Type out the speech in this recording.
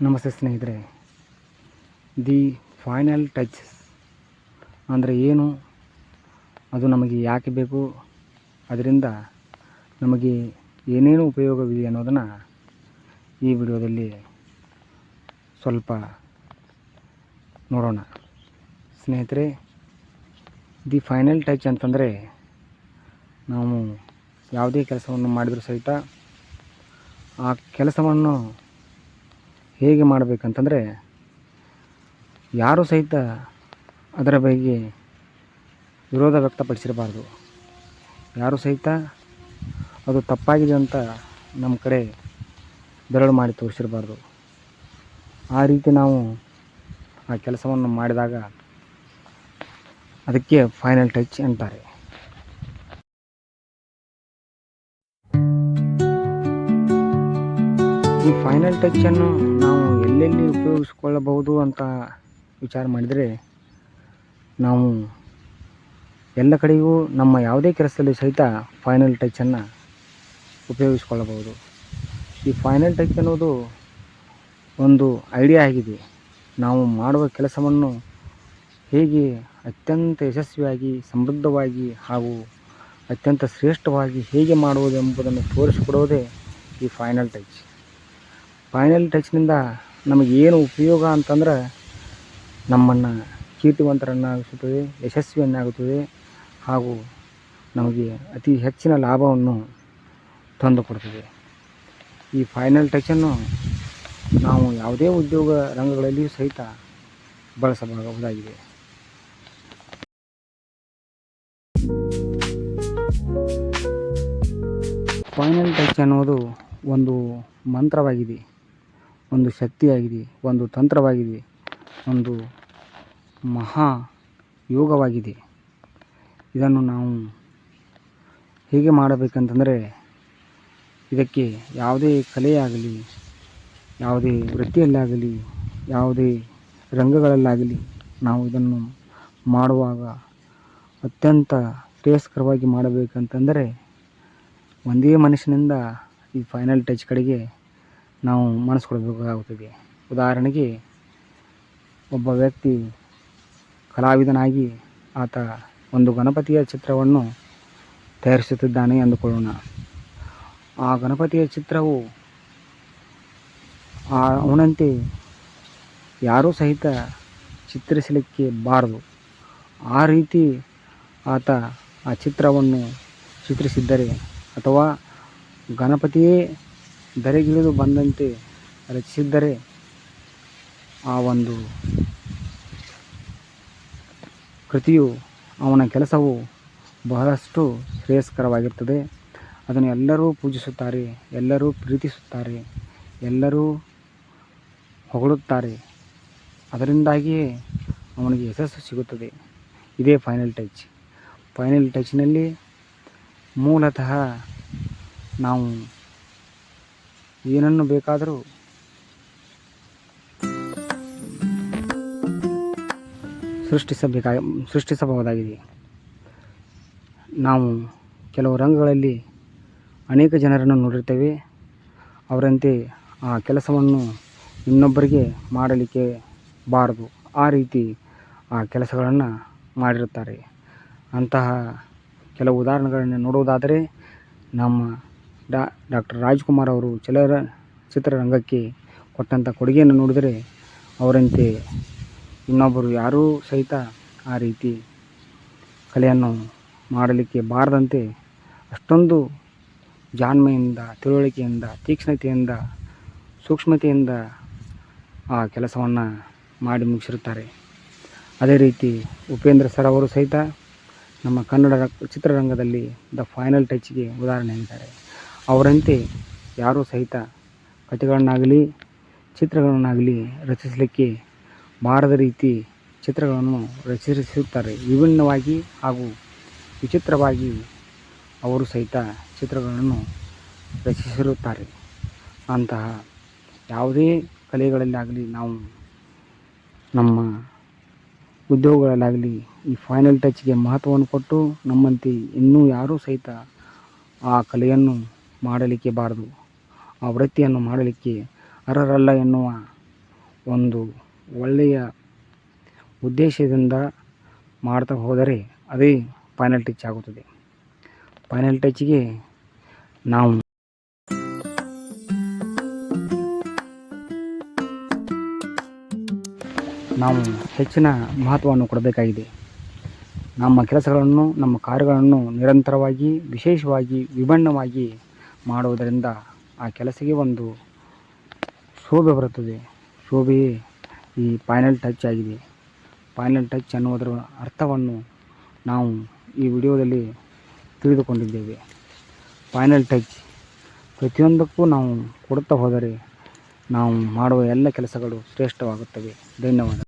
ನಮಸ್ತೆ ಸ್ನೇಹಿತರೆ. The final touch ಅಂದರೆ ಏನು, ಅದು ನಮಗೆ ಯಾಕೆ ಬೇಕು, ಅದರಿಂದ ನಮಗೆ ಏನೇನು ಉಪಯೋಗವಿದೆ ಅನ್ನೋದನ್ನು ಈ ವಿಡಿಯೋದಲ್ಲಿ ಸ್ವಲ್ಪ ನೋಡೋಣ. ಸ್ನೇಹಿತರೆ, ದಿ ಫೈನಲ್ ಟಚ್ ಅಂತಂದರೆ ನಾವು ಯಾವುದೇ ಕೆಲಸವನ್ನು ಮಾಡಿದರೂ ಸಹಿತ ಆ ಕೆಲಸವನ್ನು ಹೇಗೆ ಮಾಡಬೇಕಂತಂದರೆ ಯಾರೂ ಸಹಿತ ಅದರ ಬಗ್ಗೆ ವಿರೋಧ ವ್ಯಕ್ತಪಡಿಸಿರಬಾರ್ದು. ಯಾರೂ ಸಹಿತ ಅದು ತಪ್ಪಾಗಿದೆ ಅಂತ ನಮ್ಮ ಕಡೆ ಬೆರಳು ಮಾಡಿ ತೋರಿಸಿರಬಾರ್ದು. ಆ ರೀತಿ ನಾವು ಆ ಕೆಲಸವನ್ನು ಮಾಡಿದಾಗ ಅದಕ್ಕೆ ಫೈನಲ್ ಟಚ್ ಅಂತಾರೆ. ಈ ಫೈನಲ್ ಟಚ್ಚನ್ನು ನಾವು ಎಲ್ಲೆಲ್ಲಿ ಉಪಯೋಗಿಸ್ಕೊಳ್ಳಬಹುದು ಅಂತ ವಿಚಾರ ಮಾಡಿದರೆ, ನಾವು ಎಲ್ಲ ಕಡೆಗೂ ನಮ್ಮ ಯಾವುದೇ ಕೆಲಸದಲ್ಲಿ ಸಹಿತ ಫೈನಲ್ ಟಚ್ಚನ್ನು ಉಪಯೋಗಿಸ್ಕೊಳ್ಳಬಹುದು. ಈ ಫೈನಲ್ ಟಚ್ ಅನ್ನೋದು ಒಂದು ಐಡಿಯಾ ಆಗಿದೆ. ನಾವು ಮಾಡುವ ಕೆಲಸವನ್ನು ಹೇಗೆ ಅತ್ಯಂತ ಯಶಸ್ವಿಯಾಗಿ, ಸಮೃದ್ಧವಾಗಿ ಹಾಗೂ ಅತ್ಯಂತ ಶ್ರೇಷ್ಠವಾಗಿ ಹೇಗೆ ಮಾಡುವುದು ಎಂಬುದನ್ನು ತೋರಿಸಿಕೊಡುವುದೇ ಈ ಫೈನಲ್ ಟಚ್. ಫೈನಲ್ ಟಚ್ನಿಂದ ನಮಗೇನು ಉಪಯೋಗ ಅಂತಂದ್ರೆ, ನಮ್ಮನ್ನು ಕೀರ್ತಿವಂತರನ್ನಾಗಿಸುತ್ತದೆ, ಯಶಸ್ವಿಯನ್ನಾಗುತ್ತದೆ ಹಾಗೂ ನಮಗೆ ಅತಿ ಹೆಚ್ಚಿನ ಲಾಭವನ್ನು ತಂದುಕೊಡುತ್ತದೆ. ಈ ಫೈನಲ್ ಟಚ್ಚನ್ನು ನಾವು ಯಾವುದೇ ಉದ್ಯೋಗ ರಂಗಗಳಲ್ಲಿಯೂ ಸಹಿತ ಬಳಸಬಹುದಾಗಿದೆ. ಫೈನಲ್ ಟಚ್ ಅನ್ನೋದು ಒಂದು ಮಂತ್ರವಾಗಿದೆ, ಒಂದು ಶಕ್ತಿಯಾಗಿದೆ, ಒಂದು ತಂತ್ರವಾಗಿದೆ, ಒಂದು ಮಹಾ ಯೋಗವಾಗಿದೆ. ಇದನ್ನು ನಾವು ಹೇಗೆ ಮಾಡಬೇಕಂತಂದರೆ, ಇದಕ್ಕೆ ಯಾವುದೇ ಕಲೆಯಾಗಲಿ, ಯಾವುದೇ ವೃತ್ತಿಯಲ್ಲಾಗಲಿ, ಯಾವುದೇ ರಂಗಗಳಲ್ಲಾಗಲಿ ನಾವು ಇದನ್ನು ಮಾಡುವಾಗ ಅತ್ಯಂತ ಶ್ರೇಯಸ್ಕರವಾಗಿ ಮಾಡಬೇಕಂತಂದರೆ ಒಂದೇ ಮನುಷ್ಯನಿಂದ ಈ ಫೈನಲ್ ಟಚ್ ಕಡೆಗೆ ನಾವು ಮನಸ್ಸು ಕೊಡಬೇಕಾಗುತ್ತದೆ. ಉದಾಹರಣೆಗೆ, ಒಬ್ಬ ವ್ಯಕ್ತಿ ಕಲಾವಿದನಾಗಿ ಆತ ಒಂದು ಗಣಪತಿಯ ಚಿತ್ರವನ್ನು ತಯಾರಿಸುತ್ತಿದ್ದಾನೆ ಅಂದುಕೊಳ್ಳೋಣ. ಆ ಗಣಪತಿಯ ಚಿತ್ರವು ಅವನಂತೆ ಯಾರೂ ಸಹಿತ ಚಿತ್ರಿಸಲಿಕ್ಕೆ ಬಾರದು. ಆ ರೀತಿ ಆತ ಆ ಚಿತ್ರವನ್ನು ಚಿತ್ರಿಸಿದ್ದರೆ, ಅಥವಾ ಗಣಪತಿಯೇ ಧರೆಗಿಳಿದು ಬಂದಂತೆ ರಚಿಸಿದ್ದರೆ, ಆ ಒಂದು ಕೃತಿಯು, ಅವನ ಕೆಲಸವು ಬಹಳಷ್ಟು ಶ್ರೇಯಸ್ಕರವಾಗಿರ್ತದೆ. ಅದನ್ನು ಎಲ್ಲರೂ ಪೂಜಿಸುತ್ತಾರೆ, ಎಲ್ಲರೂ ಪ್ರೀತಿಸುತ್ತಾರೆ, ಎಲ್ಲರೂ ಹೊಗಳುತ್ತಾರೆ. ಅದರಿಂದಾಗಿಯೇ ಅವನಿಗೆ ಯಶಸ್ಸು ಸಿಗುತ್ತದೆ. ಇದೇ ಫೈನಲ್ ಟಚ್. ಫೈನಲ್ ಟಚ್ನಲ್ಲಿ ಮೂಲತಃ ನಾವು ಏನನ್ನು ಬೇಕಾದರೂ ಸೃಷ್ಟಿಸಬಹುದಾಗಿದೆ. ನಾವು ಕೆಲವು ರಂಗಗಳಲ್ಲಿ ಅನೇಕ ಜನರನ್ನು ನೋಡಿರ್ತೇವೆ. ಅವರಂತೆ ಆ ಕೆಲಸವನ್ನು ಇನ್ನೊಬ್ಬರಿಗೆ ಮಾಡಲಿಕ್ಕೆ ಬಾರದು, ಆ ರೀತಿ ಆ ಕೆಲಸಗಳನ್ನು ಮಾಡಿರುತ್ತಾರೆ. ಅಂತಹ ಕೆಲವು ಉದಾಹರಣೆಗಳನ್ನು ನೋಡುವುದಾದರೆ, ನಮ್ಮ ಡಾಕ್ಟರ್ ರಾಜ್ಕುಮಾರ್ ಅವರು ಚಿತ್ರರಂಗಕ್ಕೆ ಕೊಟ್ಟಂಥ ಕೊಡುಗೆಯನ್ನು ನೋಡಿದರೆ, ಅವರಂತೆ ಇನ್ನೊಬ್ಬರು ಯಾರೂ ಸಹಿತ ಆ ರೀತಿ ಕಲೆಯನ್ನು ಮಾಡಲಿಕ್ಕೆ ಬಾರದಂತೆ ಅಷ್ಟೊಂದು ಜಾಣ್ಮೆಯಿಂದ, ತಿಳುವಳಿಕೆಯಿಂದ, ತೀಕ್ಷ್ಣತೆಯಿಂದ, ಸೂಕ್ಷ್ಮತೆಯಿಂದ ಆ ಕೆಲಸವನ್ನು ಮಾಡಿ ಮುಗಿಸಿರುತ್ತಾರೆ. ಅದೇ ರೀತಿ ಉಪೇಂದ್ರ ಸರ್ ಅವರು ಸಹಿತ ನಮ್ಮ ಕನ್ನಡ ಚಿತ್ರರಂಗದಲ್ಲಿ ದ ಫೈನಲ್ ಟಚ್ಗೆ ಉದಾಹರಣೆಯಾಗಿದ್ದಾರೆ. ಅವರಂತೆ ಯಾರೂ ಸಹಿತ ಕಥೆಗಳನ್ನಾಗಲಿ, ಚಿತ್ರಗಳನ್ನಾಗಲಿ ರಚಿಸಲಿಕ್ಕೆ ಬಾರದ ರೀತಿ ಚಿತ್ರಗಳನ್ನು ರಚಿಸಿರುತ್ತಾರೆ. ವಿಭಿನ್ನವಾಗಿ ಹಾಗೂ ವಿಚಿತ್ರವಾಗಿ ಅವರು ಸಹಿತ ಚಿತ್ರಗಳನ್ನು ರಚಿಸಿರುತ್ತಾರೆ. ಅಂತಹ ಯಾವುದೇ ಕಲೆಗಳಲ್ಲಾಗಲಿ, ನಾವು ನಮ್ಮ ಉದ್ಯೋಗಗಳಲ್ಲಾಗಲಿ ಈ ಫೈನಲ್ ಟಚ್ಗೆ ಮಹತ್ವವನ್ನು ಕೊಟ್ಟು, ನಮ್ಮಂತೆ ಇನ್ನೂ ಯಾರೂ ಸಹಿತ ಆ ಕಲೆಯನ್ನು ಮಾಡಲಿಕ್ಕೆ ಬಾರದು, ಆ ವೃತ್ತಿಯನ್ನು ಮಾಡಲಿಕ್ಕೆ ಅರ್ಹರಲ್ಲ ಎನ್ನುವ ಒಂದು ಒಳ್ಳೆಯ ಉದ್ದೇಶದಿಂದ ಮಾಡ್ತಾ ಹೋದರೆ ಅದೇ ಫೈನಲ್ ಟಚ್ ಆಗುತ್ತದೆ. ಫೈನಲ್ ಟಚ್ಗೆ ನಾವು ಹೆಚ್ಚಿನ ಮಹತ್ವವನ್ನು ಕೊಡಬೇಕಾಗಿದೆ. ನಮ್ಮ ಕೆಲಸಗಳನ್ನು, ನಮ್ಮ ಕಾರ್ಯಗಳನ್ನು ನಿರಂತರವಾಗಿ, ವಿಶೇಷವಾಗಿ, ವಿಭಿನ್ನವಾಗಿ ಮಾಡುವುದರಿಂದ ಆ ಕೆಲಸಕ್ಕೆ ಒಂದು ಶೋಭೆ ಬರುತ್ತದೆ. ಶೋಭೆಯೇ ಈ ಫೈನಲ್ ಟಚ್ ಆಗಿದೆ. ಫೈನಲ್ ಟಚ್ ಅನ್ನುವುದರ ಅರ್ಥವನ್ನು ನಾವು ಈ ವಿಡಿಯೋದಲ್ಲಿ ತಿಳಿದುಕೊಂಡಿದ್ದೇವೆ. ಫೈನಲ್ ಟಚ್ ಪ್ರತಿಯೊಂದಕ್ಕೂ ನಾವು ಕೊಡುತ್ತಾ ಹೋದರೆ ನಾವು ಮಾಡುವ ಎಲ್ಲ ಕೆಲಸಗಳು ಶ್ರೇಷ್ಠವಾಗುತ್ತವೆ. ಧನ್ಯವಾದ.